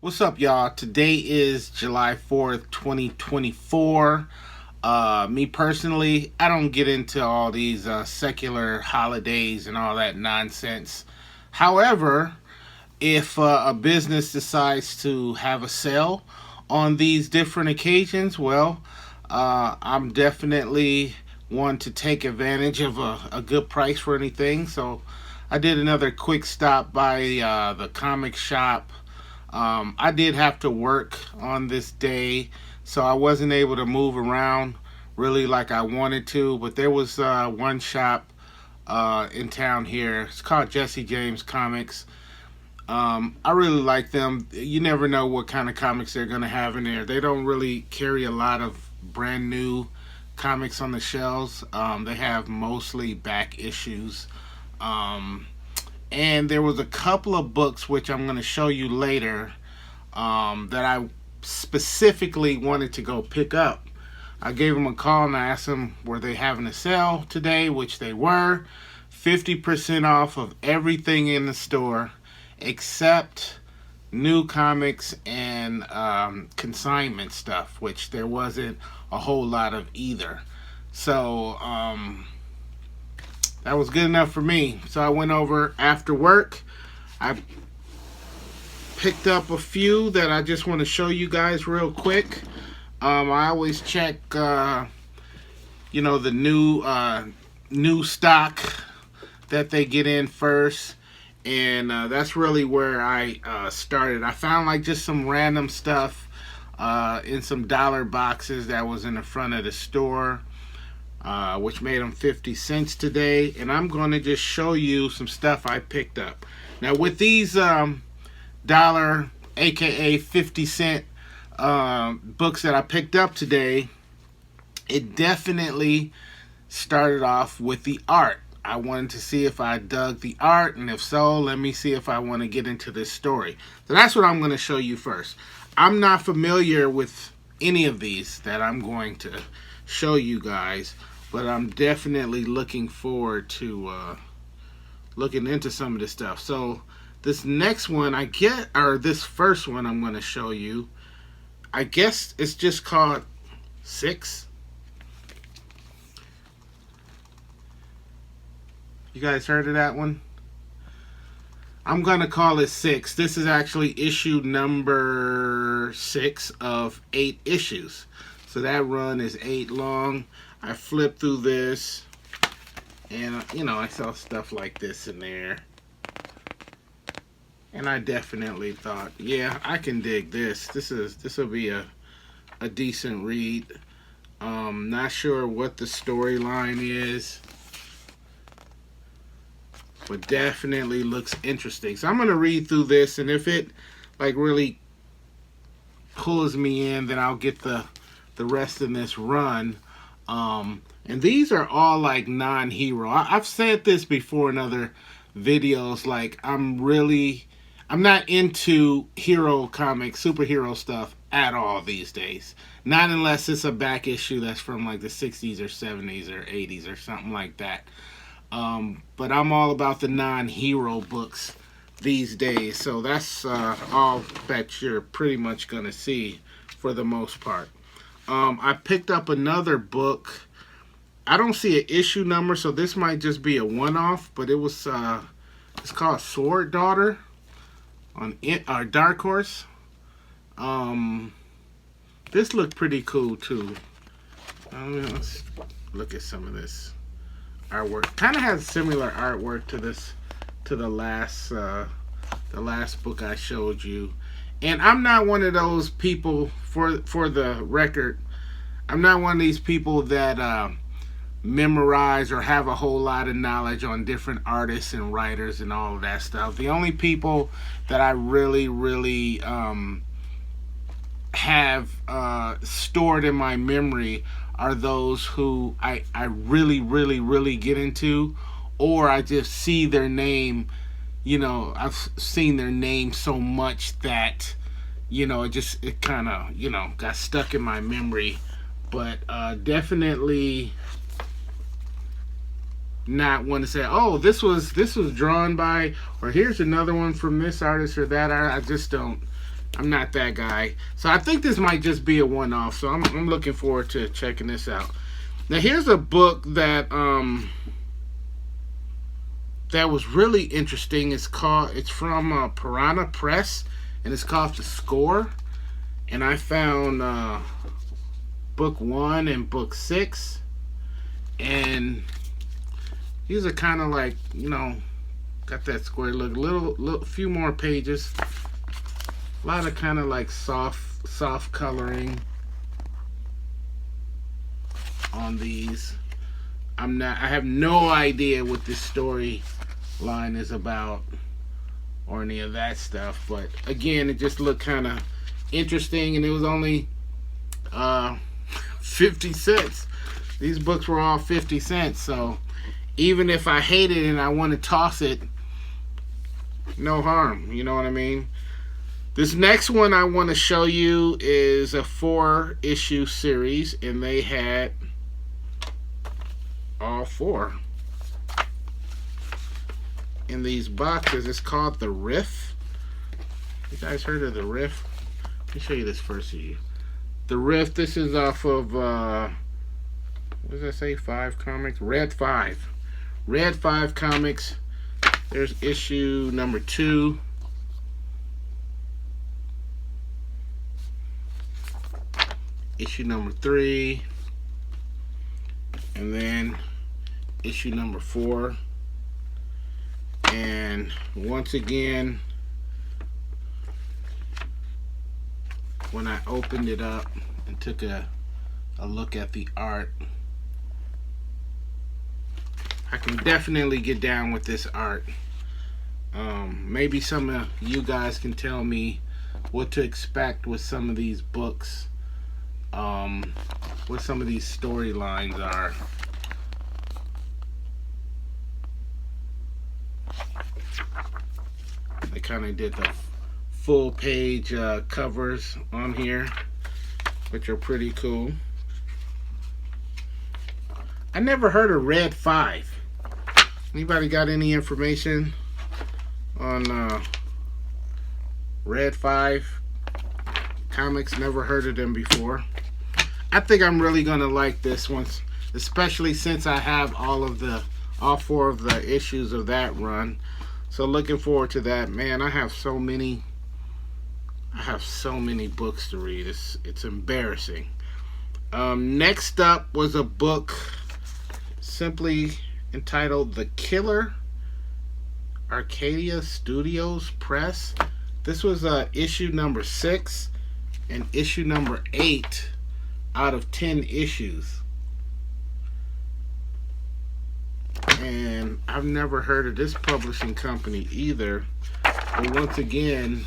What's up, y'all? Today is July 4th, 2024. Me personally, I don't get into all these secular holidays and all that nonsense. However, if a business decides to have a sale on these different occasions, well, I'm definitely one to take advantage of a good price for anything. So I did another quick stop by the comic shop. I did have to work on this day, so I wasn't able to move around really like I wanted to. But there was one shop in town here. It's called Jesse James Comics. I really like them. You never know what kind of comics they're gonna have in there. They don't really carry a lot of brand new comics on the shelves. They have mostly back issues. Um, and there was a couple of books which I'm going to show you later that I specifically wanted to go pick up. I gave them a call and I asked them were they having a sale today, which they were. 50% off of everything in the store except new comics and consignment stuff, which there wasn't a whole lot of either. So that was good enough for me. So I went over after work. I picked up a few that I just want to show you guys real quick. I always check, the new stock that they get in first, and that's really where I started. I found like just some random stuff in some dollar boxes that was in the front of the store, which made them 50 cents today. And I'm going to just show you some stuff I picked up. Now, with these dollar, aka 50-cent books that I picked up today, it definitely started off with the art. I wanted to see if I dug the art, and if so, let me see if I want to get into this story. So that's what I'm going to show you first. I'm not familiar with any of these that I'm going to show you guys, but I'm definitely looking forward to looking into some of this stuff. So this next one this first one I'm going to show you, I guess it's just called Six. You guys heard of that one? I'm going to call it Six. This is actually issue number 6 of 8 issues. So that run is 8 long. I flipped through this, and I saw stuff like this in there. And I definitely thought, yeah, I can dig this. This will be a decent read. Not sure what the storyline is, but definitely looks interesting. So I'm gonna read through this, and if it like really pulls me in, then I'll get the rest in this run. And these are all like non-hero. I've said this before in other videos. Like I'm not into hero comics, superhero stuff at all these days. Not unless it's a back issue that's from like the 60s or 70s or 80s or something like that. But I'm all about the non-hero books these days. So that's all that you're pretty much going to see for the most part. I picked up another book. I don't see an issue number, so this might just be a one-off, but it's called Sword Daughter on Dark Horse. This looked pretty cool too. Let's look at some of this artwork. Kind of has similar artwork to the last book I showed you. And I'm not one of those people, for the record, I'm not one of these people that memorize or have a whole lot of knowledge on different artists and writers and all of that stuff. The only people that I really have stored in my memory are those who I really get into, or I just see their name. I've seen their name so much that it kind of got stuck in my memory. But definitely not one to say, oh, this was drawn by, or here's another one from this artist or that artist. I just don't I'm not that guy. So I think this might just be a one-off. So I'm looking forward to checking this out. Now here's a book that was really interesting. It's from Piranha Press, and it's called The Score. And I found book 1 and book 6, and these are kind of like, got that square look. Little few more pages. A lot of kind of like soft coloring on these. I have no idea what this story line is about or any of that stuff, but again, it just looked kind of interesting, and it was only 50 cents. These books were all 50 cents, so even if I hate it and I want to toss it, no harm, you know what I mean? This next one I want to show you is a 4-issue series, and they had all 4 in these boxes. It's called The Riff. You guys heard of The Riff? Let me show you this first to you. The Riff, this is off of, what does that say, 5 Comics? Red 5. Red 5 Comics. There's issue number 2. Issue number 3. And then issue number 4. And once again, when I opened it up and took a look at the art, I can definitely get down with this art. Maybe some of you guys can tell me what to expect with some of these books, what some of these storylines are. They kind of did the full page covers on here, which are pretty cool. I never heard of Red 5. Anybody got any information on Red 5 Comics? Never heard of them before. I think I'm really gonna like this one, especially since I have all 4 of the issues of that run. So looking forward to that. Man, I have so many books to read. It's embarrassing. Next up was a book simply entitled The Killer, Arcadia Studios Press. This was issue number 6 and issue number 8 out of 10 issues. And I've never heard of this publishing company either. But once again,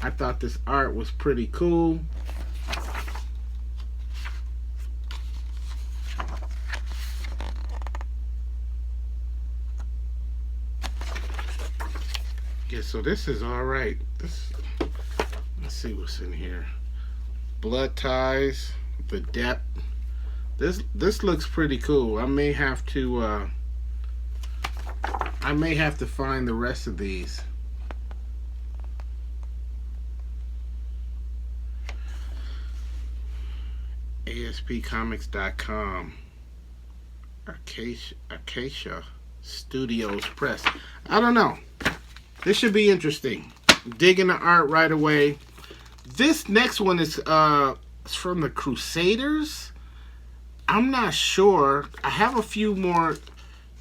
I thought this art was pretty cool. Yeah, so this is all right. Let's see what's in here. Blood Ties, The Depth. This looks pretty cool. I may have to find the rest of these. ASPcomics.com. Acacia Studios Press. I don't know. This should be interesting. Digging the art right away. This next one is from the Crusaders. I'm not sure. I have a few more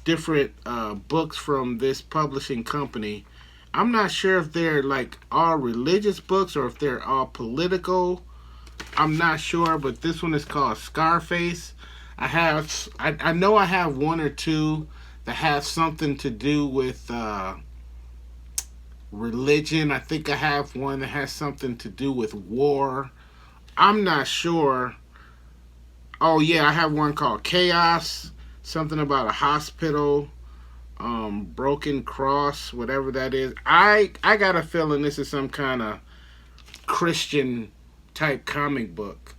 different books from this publishing company. I'm not sure if they're like all religious books or if they're all political. I'm not sure, but this one is called Scarface. I know I have 1 or 2 that have something to do with religion. I think I have one that has something to do with war. I'm not sure. Oh yeah, I have one called Chaos, something about a hospital, Broken Cross, whatever that is. I got a feeling this is some kind of Christian type comic book,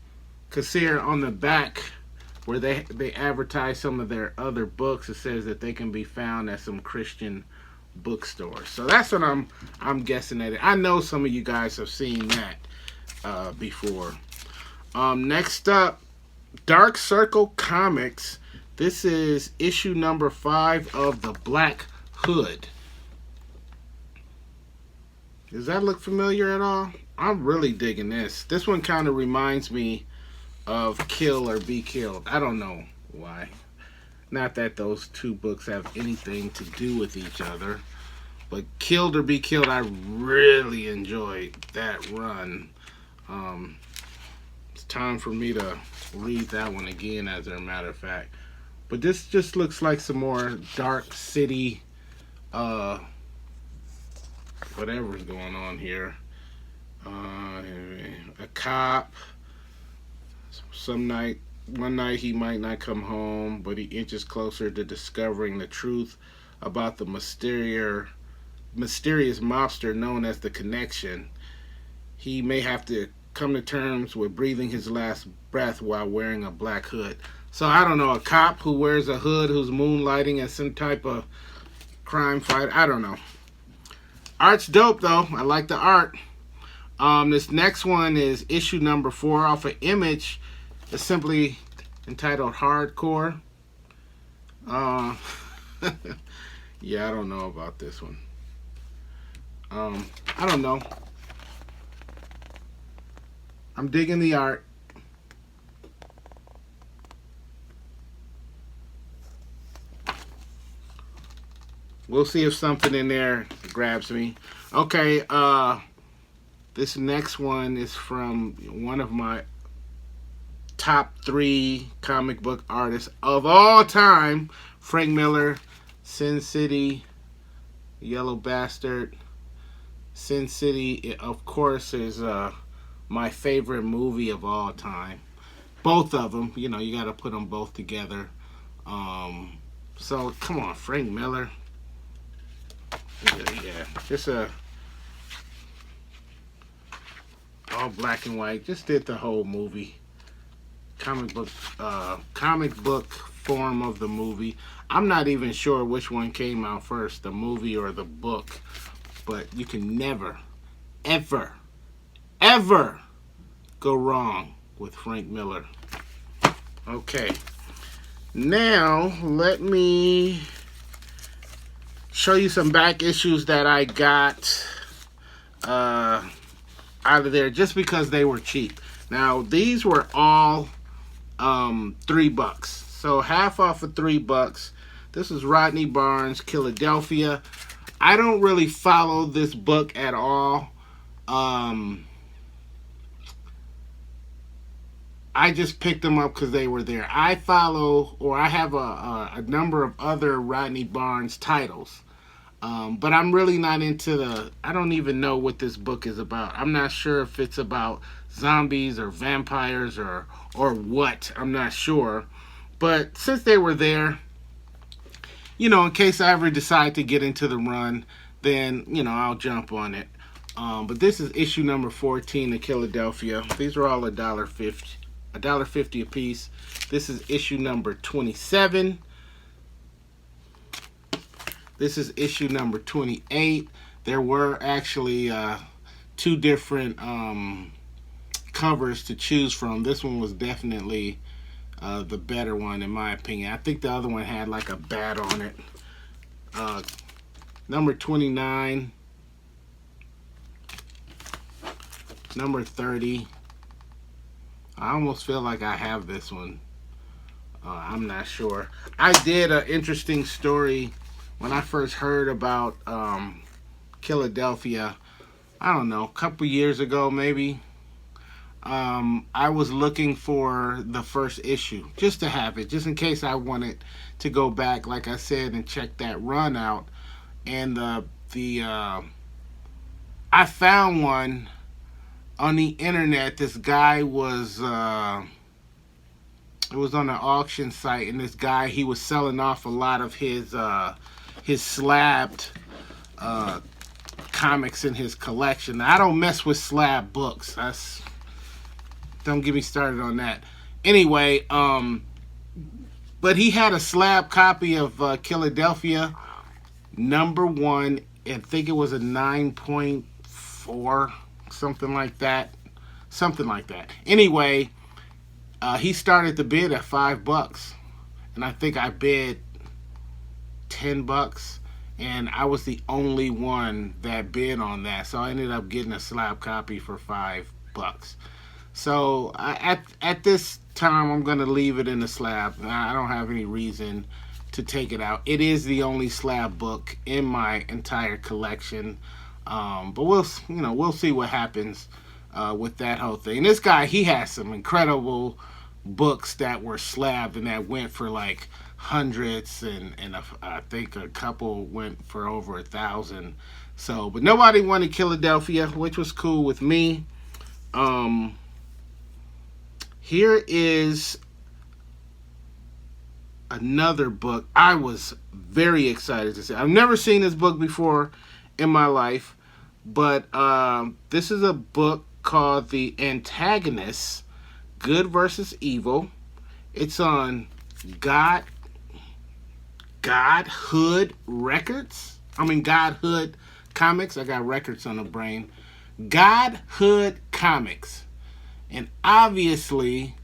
because here on the back where they advertise some of their other books, it says that they can be found at some Christian bookstores. So that's what I'm guessing at it. I know some of you guys have seen that before. Next up, Dark Circle Comics. This is issue number 5 of The Black Hood. Does that look familiar at all? I'm really digging this. This one kind of reminds me of Kill or Be Killed. I don't know why. Not that those two books have anything to do with each other. But Killed or Be Killed, I really enjoyed that run. It's time for me to read that one again, as a matter of fact. But this just looks like some more Dark City, whatever's going on here. A cop. One night he might not come home, but he inches closer to discovering the truth about the mysterious mobster known as the Connection. He may have to come to terms with breathing his last breath while wearing a black hood. So I don't know, a cop who wears a hood who's moonlighting as some type of crime fighter. I don't know. Art's dope though. I like the art. This next one is issue number 4 off of Image. It's simply entitled Hardcore. Yeah, I don't know about this one. I don't know. I'm digging the art. We'll see if something in there grabs me. Okay, this next one is from one of my top 3 comic book artists of all time, Frank Miller. Sin City, Yellow Bastard. Sin City, of course, is my favorite movie of all time. Both of them, you know, you got to put them both together. So come on, Frank Miller. Yeah, just all black and white. Just did the whole movie. Comic book form of the movie. I'm not even sure which one came out first, the movie or the book. But you can never, ever, ever go wrong with Frank Miller. Okay. Now, let me show you some back issues that I got out of there just because they were cheap. Now, these were all $3. So half off of $3. This is Rodney Barnes, Philadelphia. I don't really follow this book at all. I just picked them up because they were there. I follow, or I have a number of other Rodney Barnes titles. But I'm really not into I don't even know what this book is about. I'm not sure if it's about zombies or vampires or what. I'm not sure. But since they were there, you know, in case I ever decide to get into the run, then, you know, I'll jump on it. But this is issue number 14 of Philadelphia. These are all $1.50 a piece. This is issue number 27. This is issue number 28. There were actually 2 different covers to choose from. This one was definitely the better one, in my opinion. I think the other one had like a bat on it. Number 29. Number 30. I almost feel like I have this one. I'm not sure. I did an interesting story when I first heard about Philadelphia. I don't know, a couple years ago maybe. I was looking for the first issue just to have it, just in case I wanted to go back, like I said, and check that run out. And I found one on the internet. This guy was it was on an auction site, and this guy, he was selling off a lot of his slabbed comics in his collection. Now, I don't mess with slab books. Don't get me started on that. Anyway, but he had a slab copy of Philadelphia number one. I think it was a 9.4, something like that. Something like that. Anyway, he started the bid at $5, and I think I bid $10, and I was the only one that bid on that. So I ended up getting a slab copy for $5. So at this time, I'm gonna leave it in the slab. I don't have any reason to take it out. It is the only slab book in my entire collection. But we'll see what happens with that whole thing. And this guy, he has some incredible books that were slabbed and that went for like hundreds, and I think a couple went for over 1,000. So, but nobody wanted Philadelphia, which was cool with me. Here is another book I was very excited to see. I've never seen this book before in my life, but this is a book called The Antagonists, Good versus Evil. It's on Godhood Records. Godhood Comics. I got records on the brain. Godhood Comics. And obviously,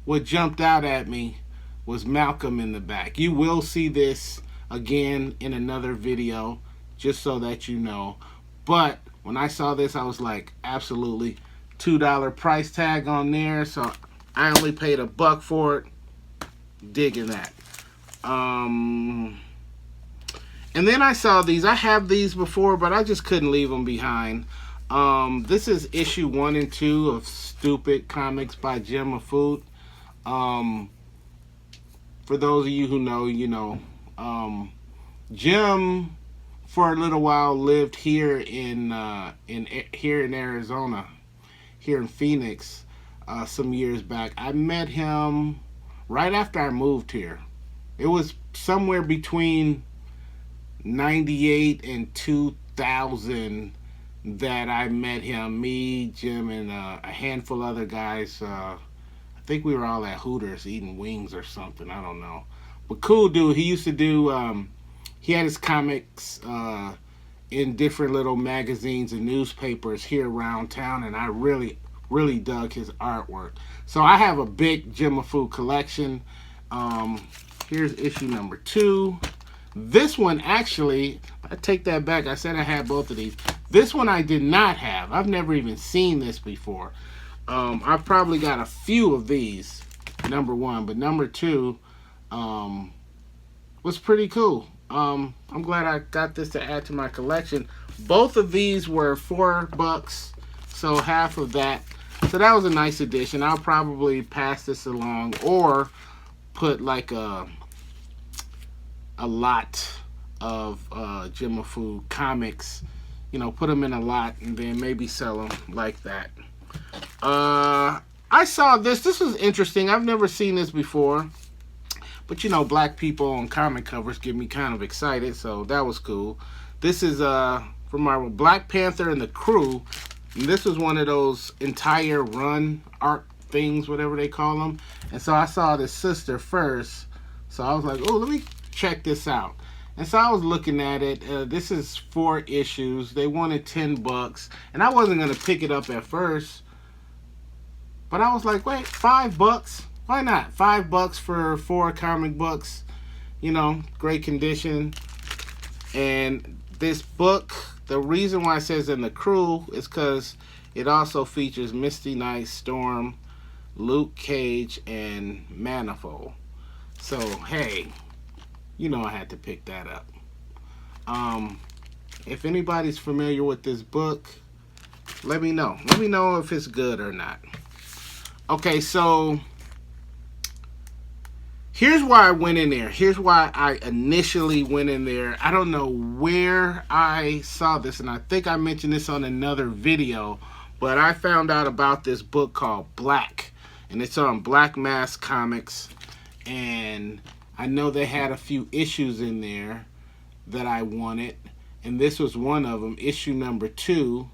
what jumped out at me was Malcolm in the back. You will see this again in another video, just so that you know. But when I saw this, I was like, absolutely. $2 price tag on there, so I only paid $1 for it. Digging that. And then I saw these. I have these before, but I just couldn't leave them behind. This is issue 1 and 2 of Stupid Comics by Jim Mahfood. For those of you who know, you know. Jim, for a little while, lived here in Arizona, here in Phoenix, some years back. I met him right after I moved here. It was somewhere between 98 and 2000 that I met him. Me, Jim, and a handful of other guys. I think we were all at Hooters eating wings or something. I don't know. But cool dude. He used to do, he had his comics in different little magazines and newspapers here around town, and I really dug his artwork. So I have a big Jim Mahfood collection. Here's issue number 2. This one, actually, I take that back. I said I had both of these. This one I did not have. I've never even seen this before. I've probably got a few of these, number 1, but number 2 was pretty cool. I'm glad I got this to add to my collection. Both of these were $4, so half of that. So that was a nice addition. I'll probably pass this along or put like a lot of Jim Mahfood comics, you know, put them in a lot and then maybe sell them like that. I saw this. This was interesting. I've never seen this before. But, you know, black people on comic covers get me kind of excited, so that was cool. This is from Marvel, Black Panther and the Crew. And this was one of those entire run arc things, whatever they call them. And so I saw this sister first. So I was like, oh, let me check this out. And so I was looking at it. This is 4 issues. They wanted $10. And I wasn't going to pick it up at first. But I was like, wait, $5? Why not? $5 for 4 comic books. You know, great condition. And this book, the reason why it says in the Crew is because it also features Misty Knight, Storm, Luke Cage, and Manifold. So, hey, you know I had to pick that up. If anybody's familiar with this book, let me know. Let me know if it's good or not. Okay, so here's why I went in there. Here's why I initially went in there. I don't know where I saw this, and I think I mentioned this on another video, but I found out about this book called Black, and it's on Black Mask Comics, and I know they had a few issues in there that I wanted, and this was one of them, issue number 2,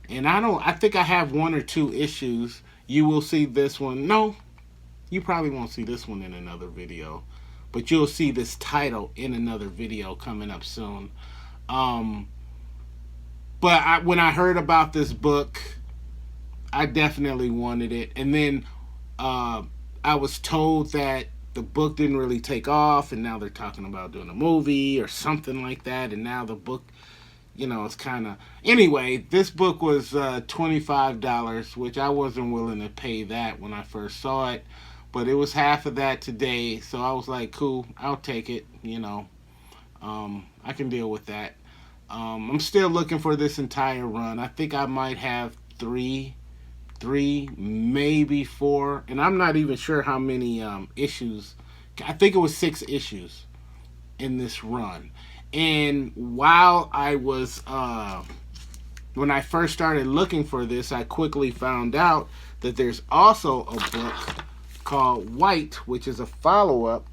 and I think I have 1 or 2 issues. You will see this one. No, you probably won't see this one in another video. but you'll see this title in another video coming up soon. Um, when I heard about this book, I definitely wanted it. And then uh, I was told that the book didn't really take off, and now they're talking about doing a movie or something like that. And now the book, it's kind of. Anyway, this book was $25, which I wasn't willing to pay that when I first saw it. But it was half of that today, so I was like, cool, I'll take it. I can deal with that. I'm still looking for this entire run. I think I might have three, maybe four, and I'm not even sure how many issues. I think it was 6 issues in this run. And while I was, when I first started looking for this, I quickly found out that there's also a book called White, which is a follow-up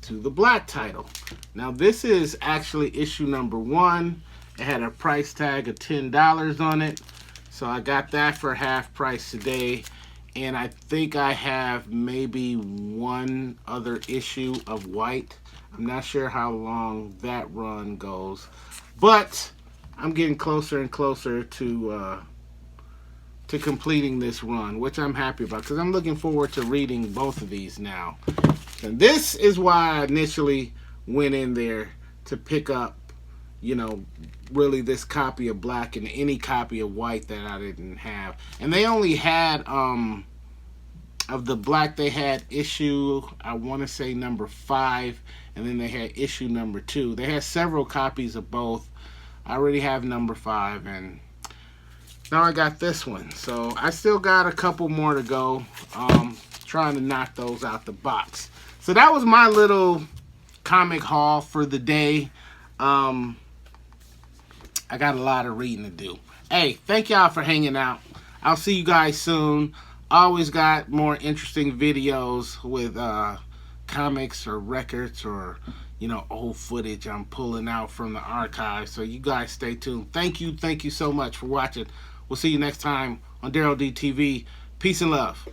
to the Black title. Now, this is actually issue number 1. It had a price tag of $10 on it. So I got that for half price today. And I think I have maybe one other issue of White. I'm not sure how long that run goes. But I'm getting closer and closer to completing this run, which I'm happy about because I'm looking forward to reading both of these now. And this is why I initially went in there to pick up, really this copy of Black and any copy of White that I didn't have. And they only had, of the Black, they had issue, I want to say number 5, and then they had issue number 2. They had several copies of both. I already have number 5, and now I got this one. So I still got a couple more to go. Trying to knock those out the box. So that was my little comic haul for the day. I got a lot of reading to do. Hey, thank y'all for hanging out. I'll see you guys soon. Always got more interesting videos with comics or records or old footage I'm pulling out from the archive. So you guys stay tuned. Thank you so much for watching. We'll see you next time on Daryl D TV. Peace and love.